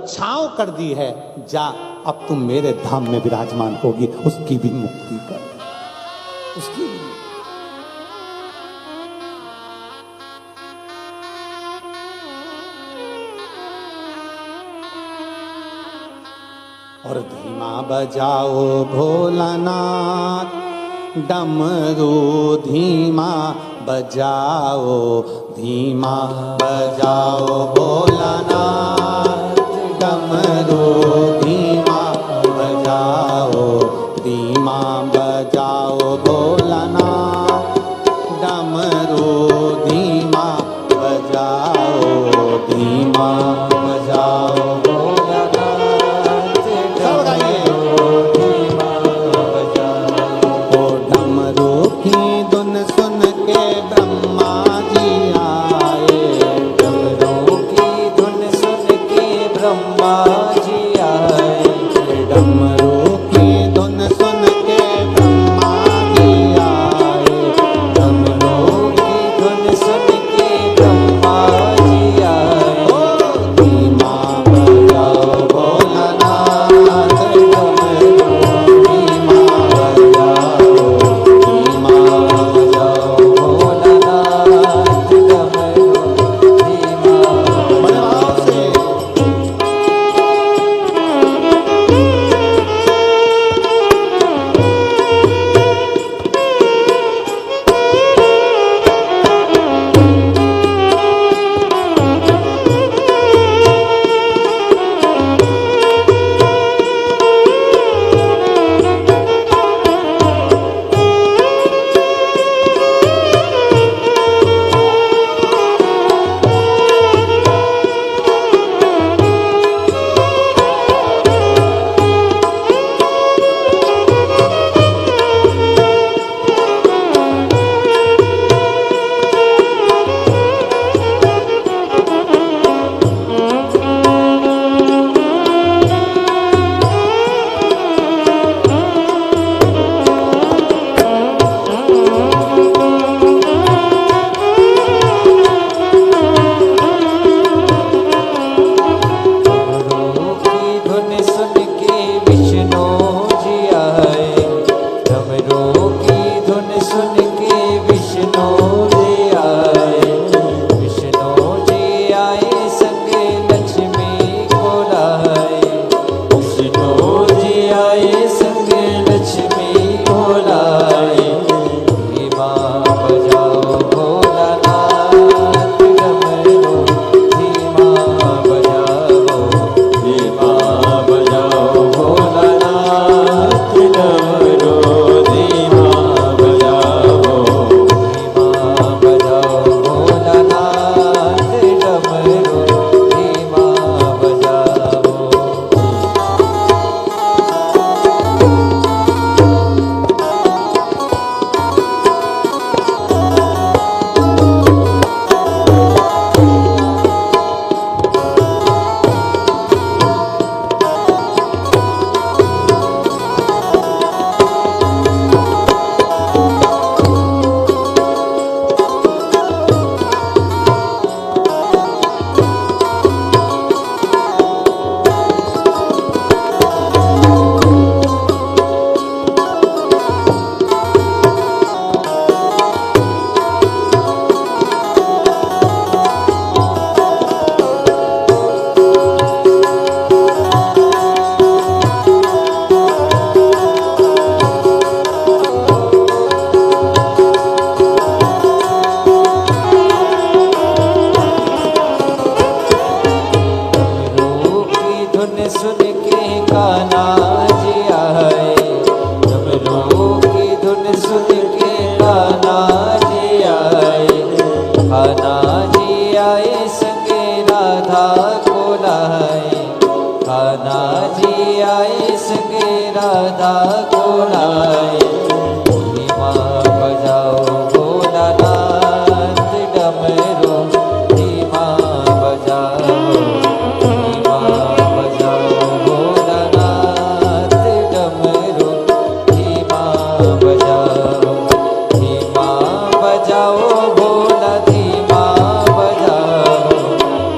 छांव कर दी है, जा अब तुम मेरे धाम में विराजमान होगी, उसकी भी मुक्ति कर, उसकी भी। और धीमा बजाओ भोलानाथ, डमरू धीमा बजाओ, धीमा बजाओ भोलानाथ, डमरू धीमा बजाओ, धीमा बजाओ भोलानाथ, डमरू धीमा बजाओ, धीमा बजाओ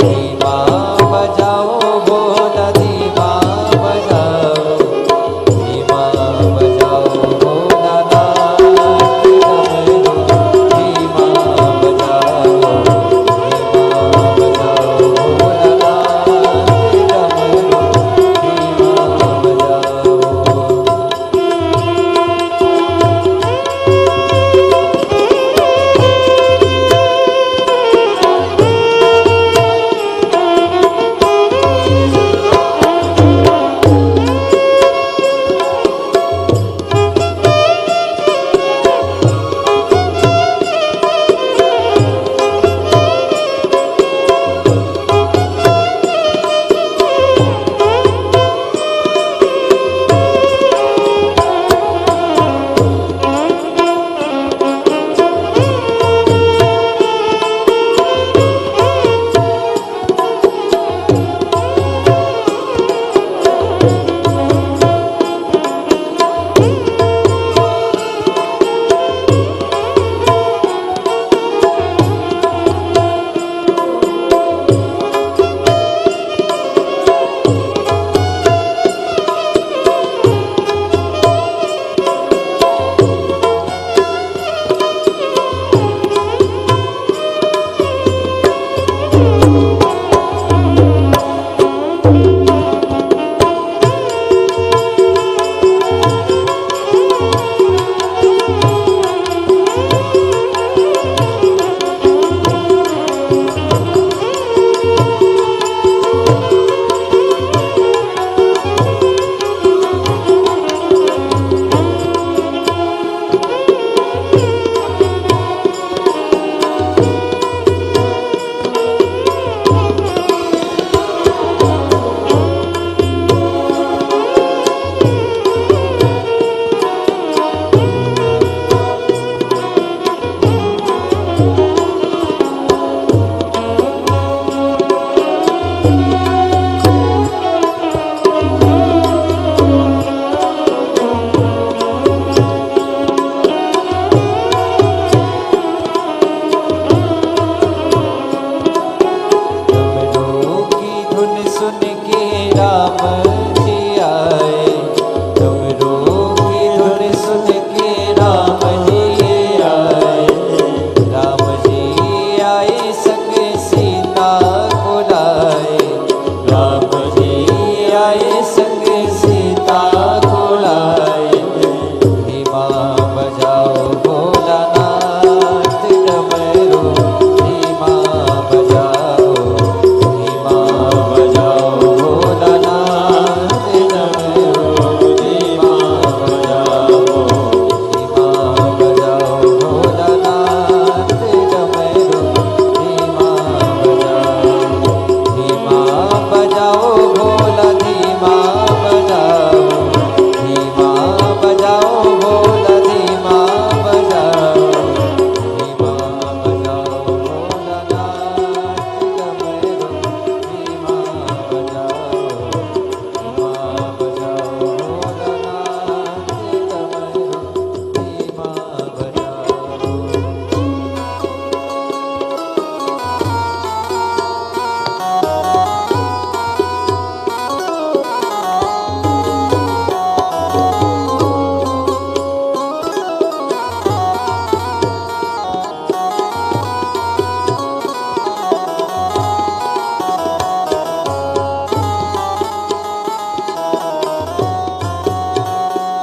धीमा बजाओ भोला के राम जी आए, डमरू की धुन सुन के राम जी आए। राम जी आए संग सीता को लाए, राम जी आए संग सीता को लाए। धीमा बजाओ भोलानाथ डमरू, धीमा बजाओ, धीमा बजाओ भोलानाथ डमरू, धीमा बजाओ, धीमा बजाओ भोलानाथ डमरू, धीमा बजाओ, धीमा बजाओ भोला, धीमा बजाओ, धीमा बजाओ भोला, धीमा बजाओ, धीमा बजाओ भोलानाथ डमरू, धीमा बजाओ, धीमा बजाओ भोलानाथ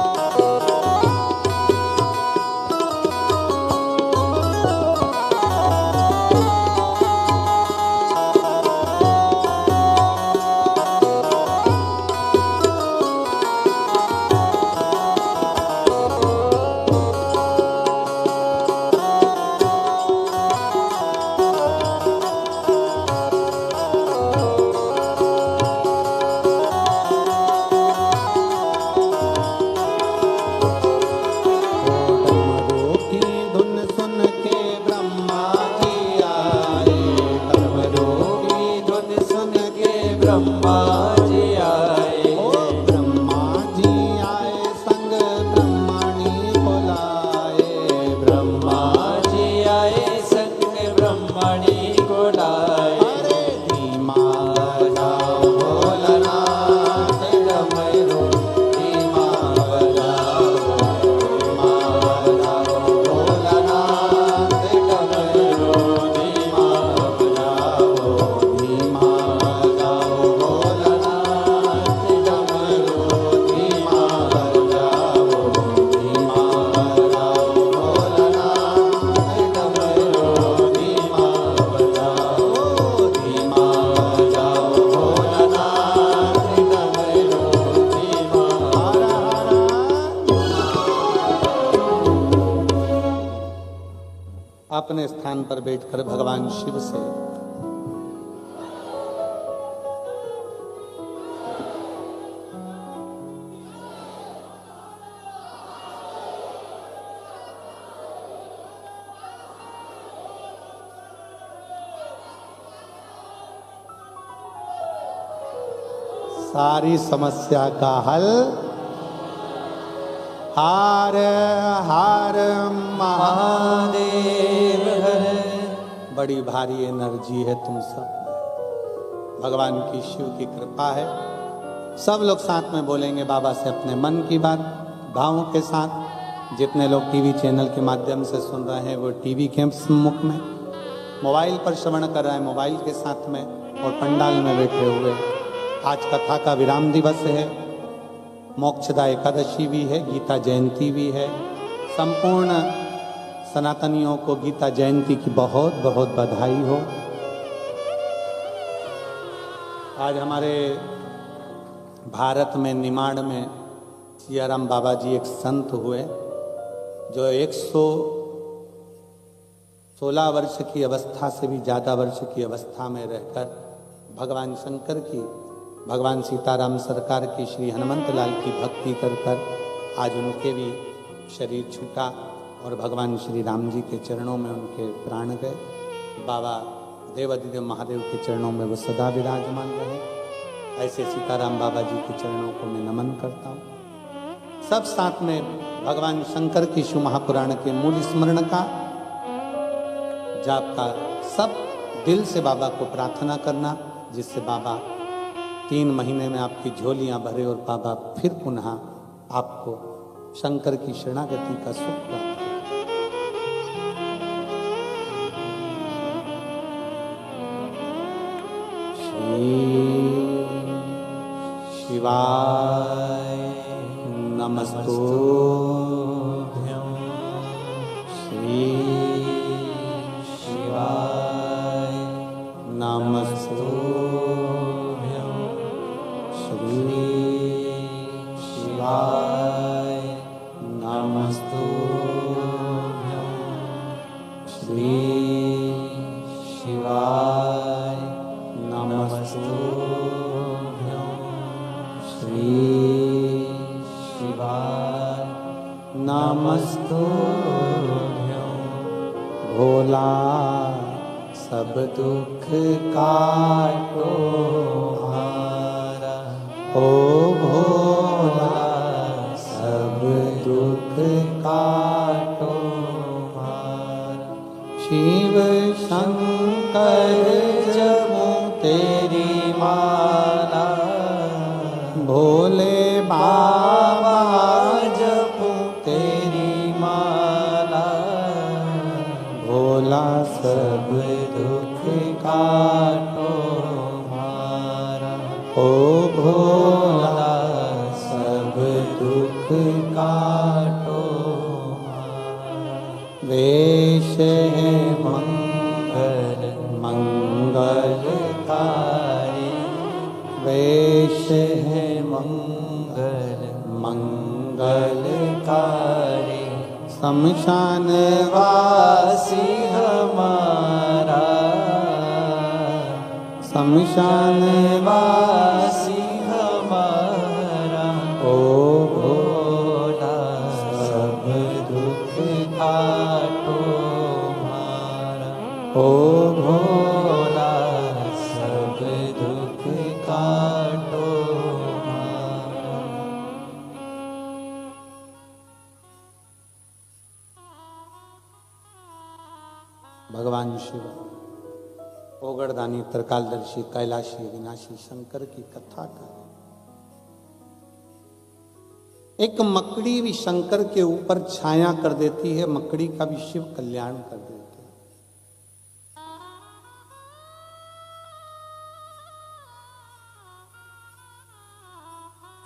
ब्रह्मा जी आए, ब्रह्मा जी आए संग ब्रह्मणी बुलाए, ब्रह्मा जी आए संग ब्रह्मणी को लाए। अरे धीमा बजाओ भोलानाथ डमरू, धीमा बजाओ, धीमा बजाओ भोलानाथ डमरू, धीमा बजाओ, धीमा बजाओ भोलानाथ डमरू, धीमा बजाओ, धीमा बजाओ भोलानाथ डमरू, धीमा बजाओ, धीमा बजाओ भोलानाथ डमरू, धीमा अपने स्थान पर बैठकर भगवान शिव से सारी समस्या का हल हार हार महादेव हर। बड़ी भारी एनर्जी है तुम सब में। भगवान की शिव की कृपा है। सब लोग साथ में बोलेंगे बाबा से अपने मन की बात भावों के साथ। जितने लोग टीवी चैनल के माध्यम से सुन रहे हैं वो टीवी के सम्मुख में, मोबाइल पर श्रवण कर रहे हैं मोबाइल के साथ में, और पंडाल में बैठे हुए। आज कथा का विराम दिवस है, मोक्षदा एकादशी भी है, गीता जयंती भी है। संपूर्ण सनातनियों को गीता जयंती की बहुत बहुत बधाई हो। आज हमारे भारत में निमाड़ में सियाराम बाबा जी एक संत हुए जो 116 वर्ष की अवस्था से भी ज़्यादा वर्ष की अवस्था में रहकर भगवान शंकर की, भगवान सीताराम सरकार की, श्री हनुमंत लाल की भक्ति कर कर आज उनके भी शरीर छूटा और भगवान श्री राम जी के चरणों में उनके प्राण गए। बाबा देवादिदेव महादेव के चरणों में वो सदा विराजमान रहे। ऐसे सीताराम बाबा जी के चरणों को मैं नमन करता हूँ। सब साथ में भगवान शंकर की शिव महापुराण के मूल स्मरण का, जाप का, सब दिल से बाबा को प्रार्थना करना, जिससे बाबा 3 महीने में आपकी झोलियां भरे और बाबा फिर पुनः आपको शंकर की शरणागति का सुख प्राप्त हो। शिवाय नमस्तुभ्यं श्री शिवाय नमस्तुभ्यं श्री शिवाय नमस्तुभ्यं श्री शिवाय नमस्तुभ्यं श्री शिवाय नमस्तुभ्यं भोला सब दुख काटो हारा ओ भोला सब दुख काटो हारा शिव शंकर जपो तेरी माला भोले बाबा जपो तेरी माला भोला सब दुख काटो हमारा ओ भोला सब दुख काटो हमारा। वेश है मंगल मंगलकारी वेश है मंगल मंगलकारी शमशान वासी हमारा शमशान वासी हमारा ओ भोला सब दुख काटो हमारा ओ भोला सब दुख काटो हमारा। भगवान शिव ओगड़दानी त्रिकालदर्शी कैलाशी विनाशी शंकर की कथा का एक मकड़ी भी शंकर के ऊपर छाया कर देती है, मकड़ी का भी शिव कल्याण कर देते हैं।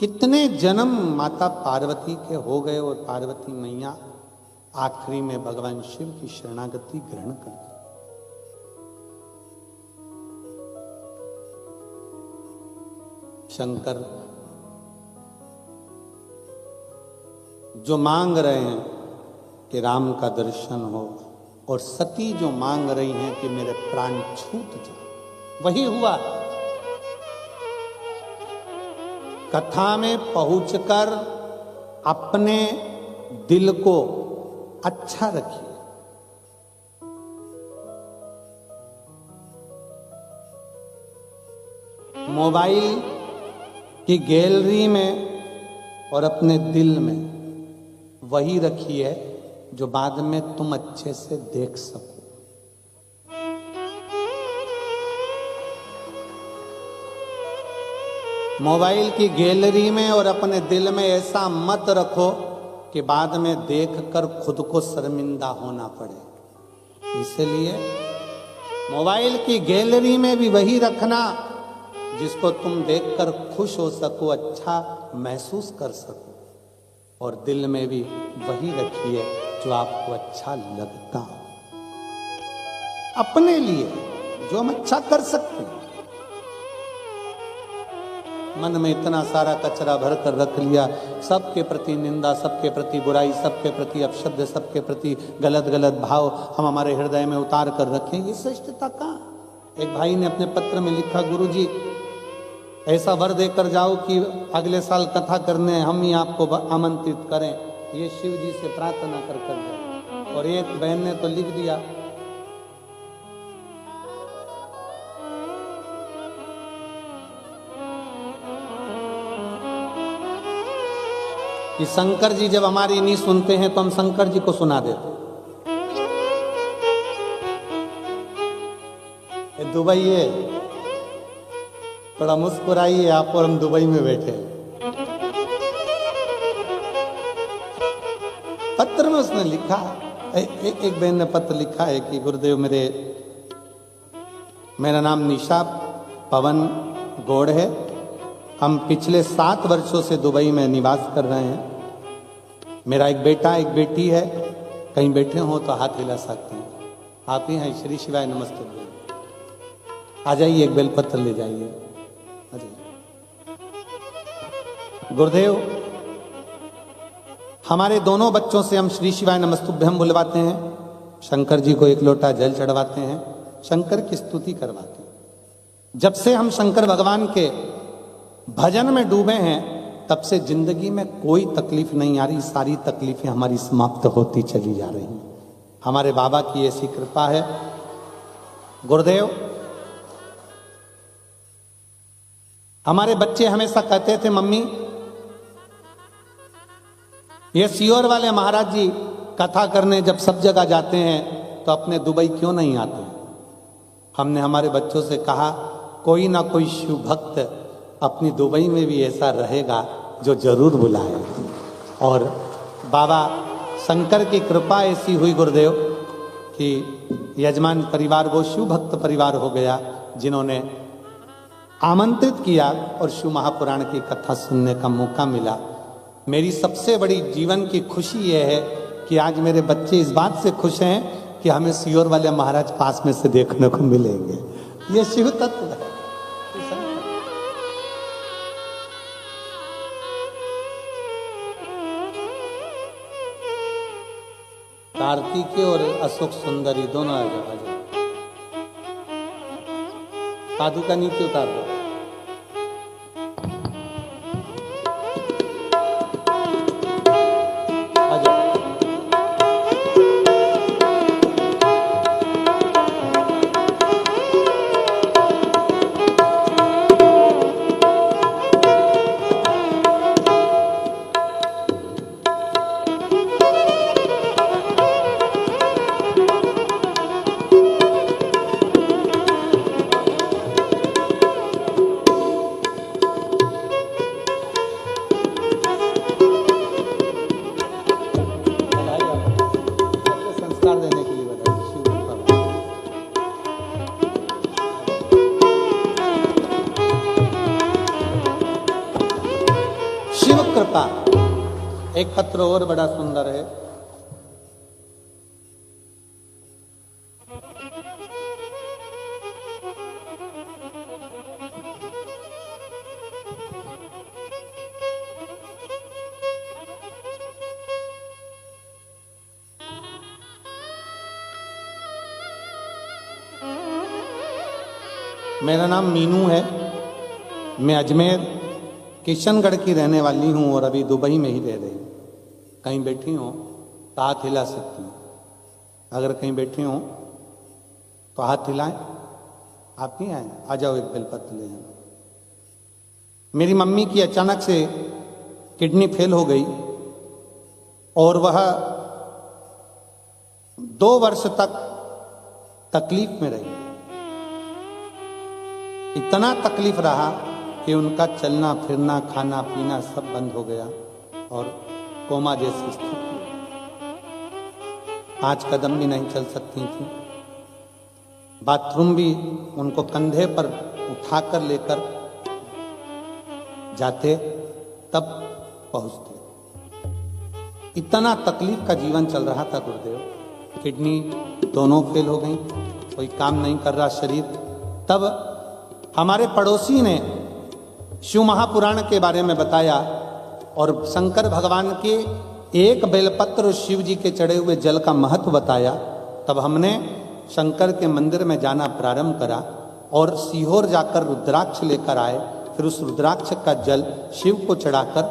कितने जन्म माता पार्वती के हो गए और पार्वती मैया आखिरी में भगवान शिव की शरणागति ग्रहण कर दी। शंकर जो मांग रहे हैं कि राम का दर्शन हो और सती जो मांग रही हैं कि मेरे प्राण छूट जाए, वही हुआ। कथा में पहुंचकर अपने दिल को अच्छा रखिए। मोबाइल की गैलरी में और अपने दिल में वही रखिए जो बाद में तुम अच्छे से देख सको। मोबाइल की गैलरी में और अपने दिल में ऐसा मत रखो कि बाद में देखकर खुद को शर्मिंदा होना पड़े। इसलिए मोबाइल की गैलरी में भी वही रखना जिसको तुम देखकर खुश हो सको, अच्छा महसूस कर सको, और दिल में भी वही रखिए जो आपको अच्छा लगता हो, अपने लिए जो हम अच्छा कर सकते हैं। मन में इतना सारा कचरा भर कर रख लिया, सबके प्रति निंदा, सबके प्रति बुराई, सबके प्रति अपशब्द, सबके प्रति गलत गलत भाव हम हमारे हृदय में उतार कर रखें, ये श्रेष्ठता कहाँ? एक भाई ने अपने पत्र में लिखा, गुरुजी ऐसा वर देकर जाओ कि अगले साल कथा करने हम ही आपको आमंत्रित करें, ये शिव जी से प्रार्थना कर जाए। और एक बहन ने तो लिख दिया, कि शंकर जी जब हमारी नहीं सुनते हैं तो हम शंकर जी को सुना देते। दुबई है, थोड़ा मुस्कुराइए आप, और हम दुबई में बैठे हैं। पत्र में उसने लिखा, एक बहन ने पत्र लिखा है कि गुरुदेव मेरा नाम निशा पवन गौड़ है। हम पिछले 7 वर्षों से दुबई में निवास कर रहे हैं। मेरा एक बेटा एक बेटी है। कहीं बैठे हो तो हाथ हिला सकते हैं। आप ही हैं? श्री शिवाय नमस्ते। आ जाइए, एक बेलपत्र ले जाइए। गुरुदेव, हमारे दोनों बच्चों से हम श्री शिवाय नमस्तुभ्यम बुलवाते हैं। शंकर जी को एक लोटा जल चढ़वाते हैं, शंकर की स्तुति करवाते हैं। जब से हम शंकर भगवान के भजन में डूबे हैं, तब से जिंदगी में कोई तकलीफ नहीं आ रही। सारी तकलीफें हमारी समाप्त होती चली जा रही हैं। हमारे बाबा की ऐसी कृपा है। गुरुदेव, हमारे बच्चे हमेशा कहते थे, मम्मी ये सीहोर वाले महाराज जी कथा करने जब सब जगह जाते हैं तो अपने दुबई क्यों नहीं आते? हमने हमारे बच्चों से कहा, कोई ना कोई शिव भक्त अपनी दुबई में भी ऐसा रहेगा जो जरूर बुलाए। और बाबा शंकर की कृपा ऐसी हुई गुरुदेव कि यजमान परिवार वो शिव भक्त परिवार हो गया, जिन्होंने आमंत्रित किया और शिव महापुराण की कथा सुनने का मौका मिला। मेरी सबसे बड़ी जीवन की खुशी यह है कि आज मेरे बच्चे इस बात से खुश हैं कि हमें सीहोर वाले महाराज पास में से देखने को मिलेंगे। ये शिव तत्व है। कार्तिकेय और अशोक सुंदरी दोनों आ जाओ। पादुका नीचे उतार दो। एक पत्र और बड़ा सुंदर है। मेरा नाम मीनू है। मैं अजमेर किशनगढ़ की रहने वाली हूँ और अभी दुबई में ही रह रही हूँ। कहीं बैठी हो तो हाथ हिला सकती हूँ। अगर कहीं बैठी हो तो हाथ हिलाएं। आप नहीं आए? आ जाओ, एक बेलपत्र ले जाओ। मेरी मम्मी की अचानक से किडनी फेल हो गई और वह 2 वर्ष तक तकलीफ में रही। इतना तकलीफ रहा कि उनका चलना फिरना खाना पीना सब बंद हो गया और कोमा जैसी स्थिति। 5 कदम भी नहीं चल सकती थी। बाथरूम भी उनको कंधे पर उठाकर लेकर जाते तब पहुंचते। इतना तकलीफ का जीवन चल रहा था गुरुदेव। किडनी दोनों फेल हो गई, कोई काम नहीं कर रहा शरीर। तब हमारे पड़ोसी ने शिव महापुराण के बारे में बताया और शंकर भगवान के एक बेलपत्र शिव जी के चढ़े हुए जल का महत्व बताया। तब हमने शंकर के मंदिर में जाना प्रारंभ करा और सीहोर जाकर रुद्राक्ष लेकर आए। फिर उस रुद्राक्ष का जल शिव को चढ़ाकर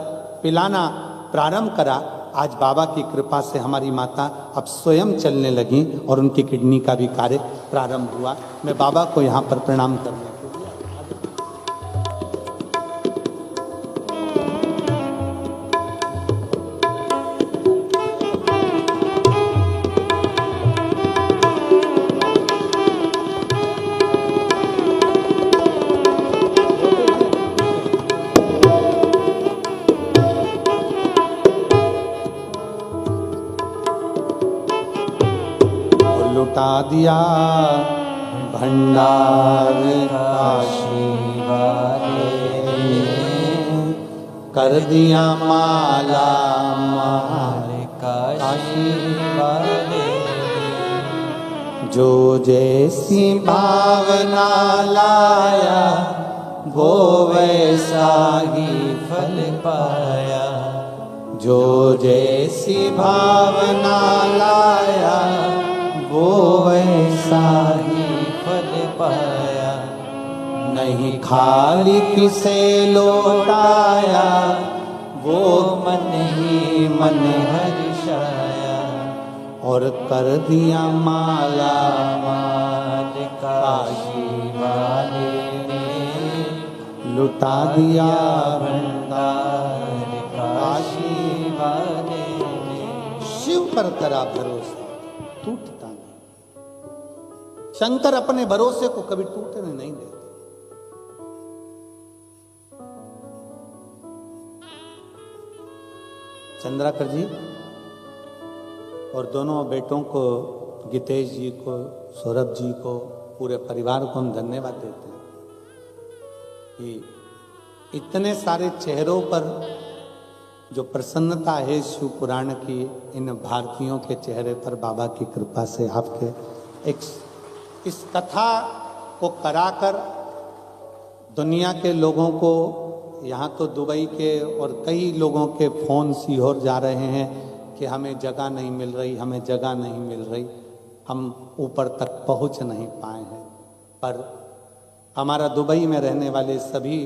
पिलाना प्रारंभ करा। आज बाबा की कृपा से हमारी माता अब स्वयं चलने लगी और उनकी किडनी का भी कार्य प्रारंभ हुआ। मैं बाबा को यहाँ पर प्रणाम करने लुटा दिया भंडार काशी वाले कर दिया माला माल काशी वाले जो जैसी भावना लाया वो वैसा ही फल पाया जो जैसी भावना लाया वो वैसा ही फल पाया नहीं खाली किसे लौटाया वो मन ही मन हर्षाया और कर दिया माला माल काशी वाले ने लुटा दिया भंडार काशी वाले ने शिव पर करा भरोसा टूटता नहीं। शंकर अपने भरोसे को कभी टूटने नहीं देते। चंद्राकर जी और दोनों बेटों को, गीतेश जी को, सौरभ जी को, पूरे परिवार को हम धन्यवाद देते हैं कि इतने सारे चेहरों पर जो प्रसन्नता है शिव पुराण की, इन भारतीयों के चेहरे पर बाबा की कृपा से आपके इस कथा को कराकर दुनिया के लोगों को, यहाँ तो दुबई के और कई लोगों के फ़ोन सीहोर जा रहे हैं कि हमें जगह नहीं मिल रही, हमें जगह नहीं मिल रही, हम ऊपर तक पहुँच नहीं पाए हैं। पर हमारा दुबई में रहने वाले सभी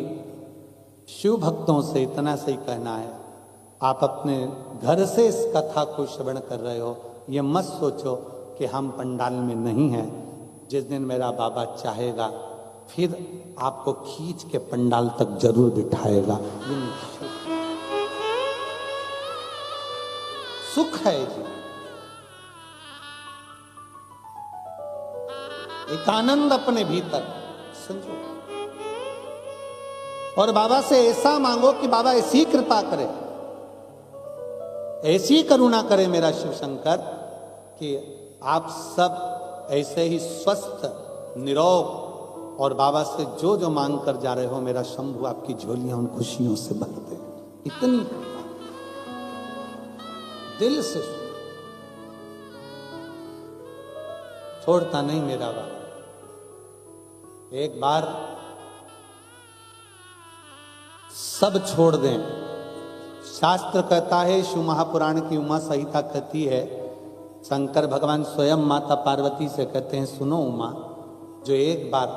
शिव भक्तों से इतना सही कहना है, आप अपने घर से इस कथा को श्रवण कर रहे हो, ये मत सोचो कि हम पंडाल में नहीं हैं। जिस दिन मेरा बाबा चाहेगा फिर आपको खींच के पंडाल तक जरूर बिठाएगा। सुख है जी, एक आनंद अपने भीतर समझो, और बाबा से ऐसा मांगो कि बाबा ऐसी कृपा करे, ऐसी करुणा करे मेरा शिव शंकर कि आप सब ऐसे ही स्वस्थ निरोग और बाबा से जो जो मांग कर जा रहे हो, मेरा शंभु आपकी झोलियां उन खुशियों से भर दे। इतनी दिल से छोड़ता नहीं मेरा बाबा। एक बार सब छोड़ दें। शास्त्र कहता है, शिव महापुराण की उमा संहिता कहती है, शंकर भगवान स्वयं माता पार्वती से कहते हैं, सुनो उमा, जो एक बार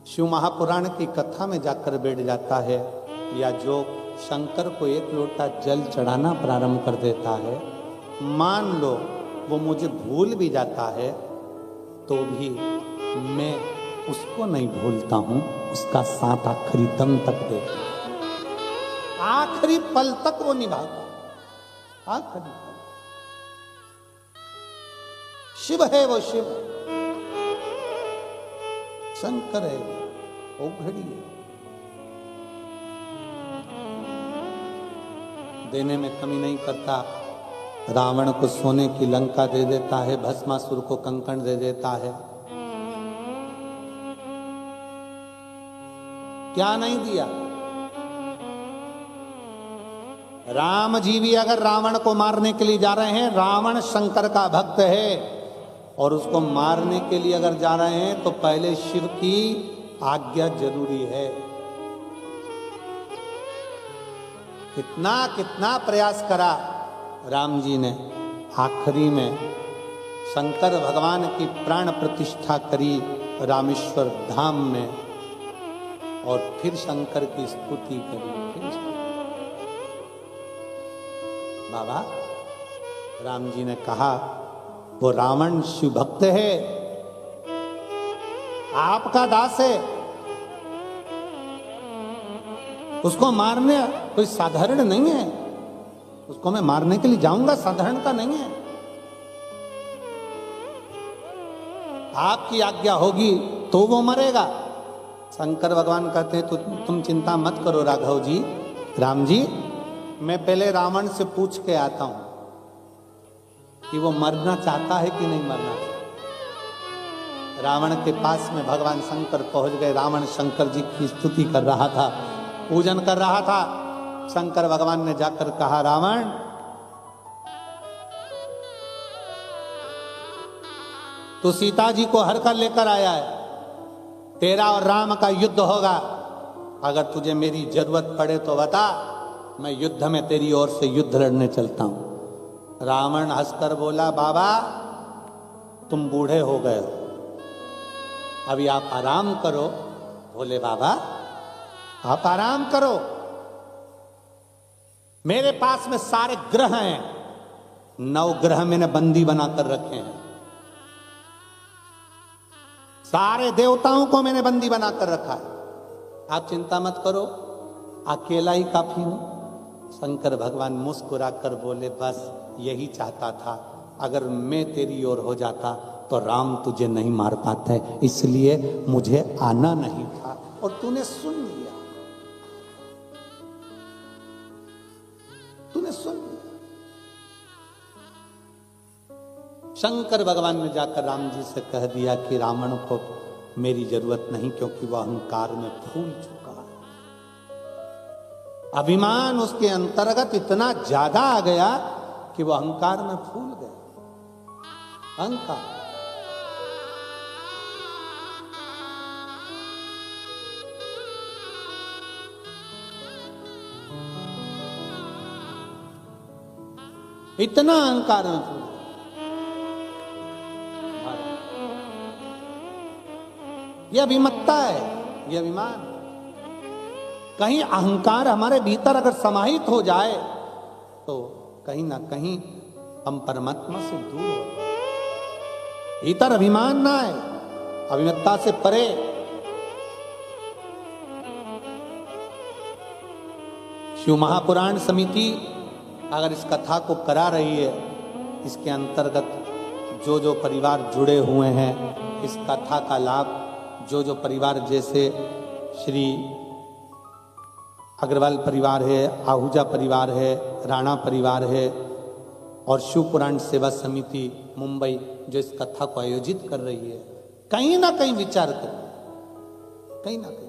शिव महापुराण की कथा में जाकर बैठ जाता है या जो शंकर को एक लोटा जल चढ़ाना प्रारंभ कर देता है, मान लो वो मुझे भूल भी जाता है तो भी मैं उसको नहीं भूलता हूं, उसका साथ आखिरी दम तक देता हूं, आखिरी पल तक वो निभाता। आखिरी पल शिव है वो, शिव शंकर है वो घड़ी है, देने में कमी नहीं करता। रावण को सोने की लंका दे देता है, भस्मासुर को कंकण दे देता है, क्या नहीं दिया। राम जी भी अगर रावण को मारने के लिए जा रहे हैं, रावण शंकर का भक्त है और उसको मारने के लिए अगर जा रहे हैं तो पहले शिव की आज्ञा जरूरी है। कितना कितना प्रयास करा राम जी ने, आखिरी में शंकर भगवान की प्राण प्रतिष्ठा करी रामेश्वर धाम में, और फिर शंकर की स्तुति करी। बाबा राम जी ने कहा, वो रावण शिव भक्त है, आपका दास है, उसको मारने कोई साधारण नहीं है, उसको मैं मारने के लिए जाऊंगा, साधारण का नहीं है। आपकी आज्ञा होगी तो वो मरेगा। शंकर भगवान कहते हैं, तो तुम चिंता मत करो राघव जी, राम जी, मैं पहले रावण से पूछ के आता हूं कि वो मरना चाहता है कि नहीं मरना चाहता। रावण के पास में भगवान शंकर पहुंच गए। रावण शंकर जी की स्तुति कर रहा था, पूजन कर रहा था। शंकर भगवान ने जाकर कहा, रावण तू सीता जी को हर कर लेकर आया है, तेरा और राम का युद्ध होगा। अगर तुझे मेरी जरूरत पड़े तो बता, मैं युद्ध में तेरी ओर से युद्ध लड़ने चलता हूं। रावण हंसकर बोला, बाबा तुम बूढ़े हो गए हो, अभी आप आराम करो। बोले, बाबा आप आराम करो, मेरे पास में सारे ग्रह हैं, 9 ग्रह मैंने बंदी बनाकर रखे हैं, सारे देवताओं को मैंने बंदी बनाकर रखा है, आप चिंता मत करो, अकेला ही काफी हूं। शंकर भगवान मुस्कुराकर बोले, बस यही चाहता था, अगर मैं तेरी ओर हो जाता तो राम तुझे नहीं मार पाते, इसलिए मुझे आना नहीं था, और तूने सुन लिया, तूने सुन लिया। शंकर भगवान ने जाकर राम जी से कह दिया कि रावण को मेरी जरूरत नहीं, क्योंकि वह अहंकार में फूल चुका है। अभिमान उसके अंतर्गत इतना ज्यादा आ गया कि वह अहंकार में फूल गया। अहंकार इतना अहंकार में फूल, यह अभिमत्ता है, यह अभिमान। कहीं अहंकार हमारे भीतर अगर समाहित हो जाए तो कहीं ना कहीं हम परमात्मा से दूर हो जाए। भीतर अभिमान ना है, अभिमत्ता से परे। शिव महापुराण समिति अगर इस कथा को करा रही है, इसके अंतर्गत जो जो परिवार जुड़े हुए हैं, इस कथा का लाभ जो जो परिवार, जैसे श्री अग्रवाल परिवार है, आहूजा परिवार है, राणा परिवार है, और शिव पुराण सेवा समिति मुंबई जो इस कथा को आयोजित कर रही है, कहीं ना कहीं विचार करें, कहीं ना कहीं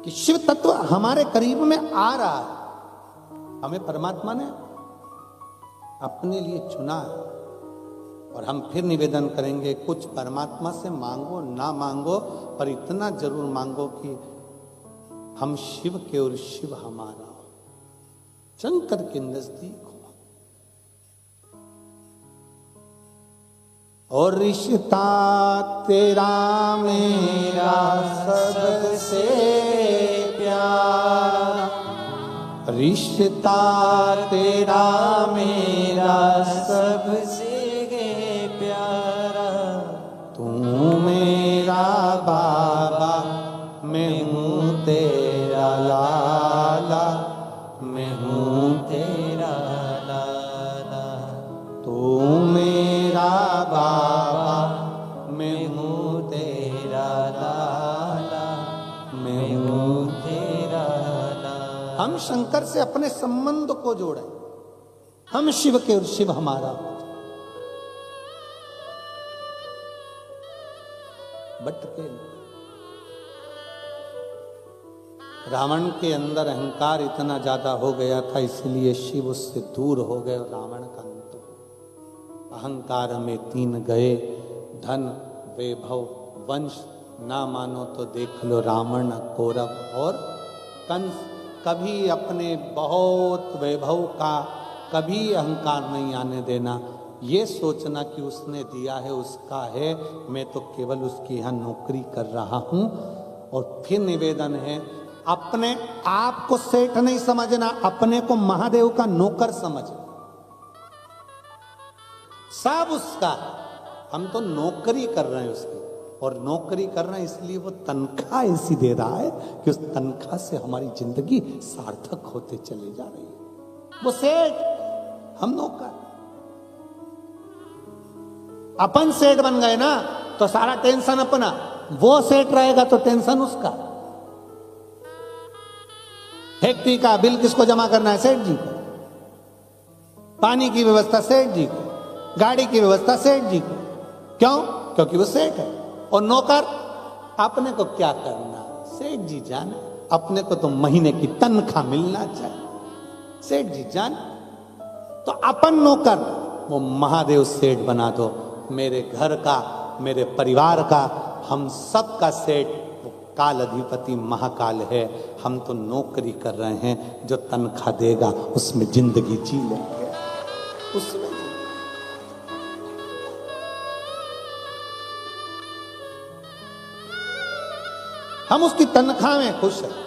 कि शिव तत्व हमारे करीब में आ रहा है। हमें परमात्मा ने अपने लिए चुना है, और हम फिर निवेदन करेंगे, कुछ परमात्मा से मांगो ना मांगो, पर इतना जरूर मांगो कि हम शिव के और शिव हमारा हो, शंकर के नजदीक हो। और रिश्ता तेरा मेरा सबसे प्यारा, रिश्ता तेरा मेरा सबसे प्यारा, तू मेरा बाबा, मैं हूँ तेरा लाला, मैं हूँ तेरा लाला, तू मेरा बाबा, मैं हूँ तेरा लाला, मैं हूँ तेरा लाला। हम शंकर से अपने संबंध को जोड़े, हम शिव के और शिव हमारा हो। भटके रावण के अंदर अहंकार इतना ज्यादा हो गया था, इसलिए शिव उससे दूर हो गए। रावण का अंत हो। अहंकार में 3 गए, धन, वैभव, वंश, ना मानो तो देख लो रावण, कौरव और कंस। कभी अपने बहुत वैभव का कभी अहंकार नहीं आने देना, ये सोचना कि उसने दिया है उसका है, मैं तो केवल उसकी यहाँ नौकरी कर रहा हूं। और फिर निवेदन है, अपने आप को सेठ नहीं समझना, अपने को महादेव का नौकर समझना। सब उसका, हम तो नौकरी कर रहे हैं उसकी, और नौकरी कर रहे हैं इसलिए वो तनख्वाह ऐसी दे रहा है कि उस तनख्वाह से हमारी जिंदगी सार्थक होते चली जा रही है। वो सेठ, हम नौकर। अपन सेठ बन गए ना तो सारा टेंशन अपना, वो सेठ रहेगा तो टेंशन उसका। फैक्ट्री का बिल किसको जमा करना है? सेठ जी को। पानी की व्यवस्था सेठ जी को, गाड़ी की व्यवस्था सेठ जी को, क्यों? क्योंकि वो सेठ है। और नौकर अपने को क्या करना, सेठ जी जाने, अपने को तो महीने की तनख्वाह मिलना चाहिए। सेठ जी जाने तो अपन नौकर वो महादेव सेठ बना दो। मेरे घर का, मेरे परिवार का, हम सब का सेठ वो काल अधिपति महाकाल है। हम तो नौकरी कर रहे हैं, जो तनख्वाह देगा उसमें जिंदगी जी लेंगे, उसमें हम उसकी तनख्वाह में खुश हैं।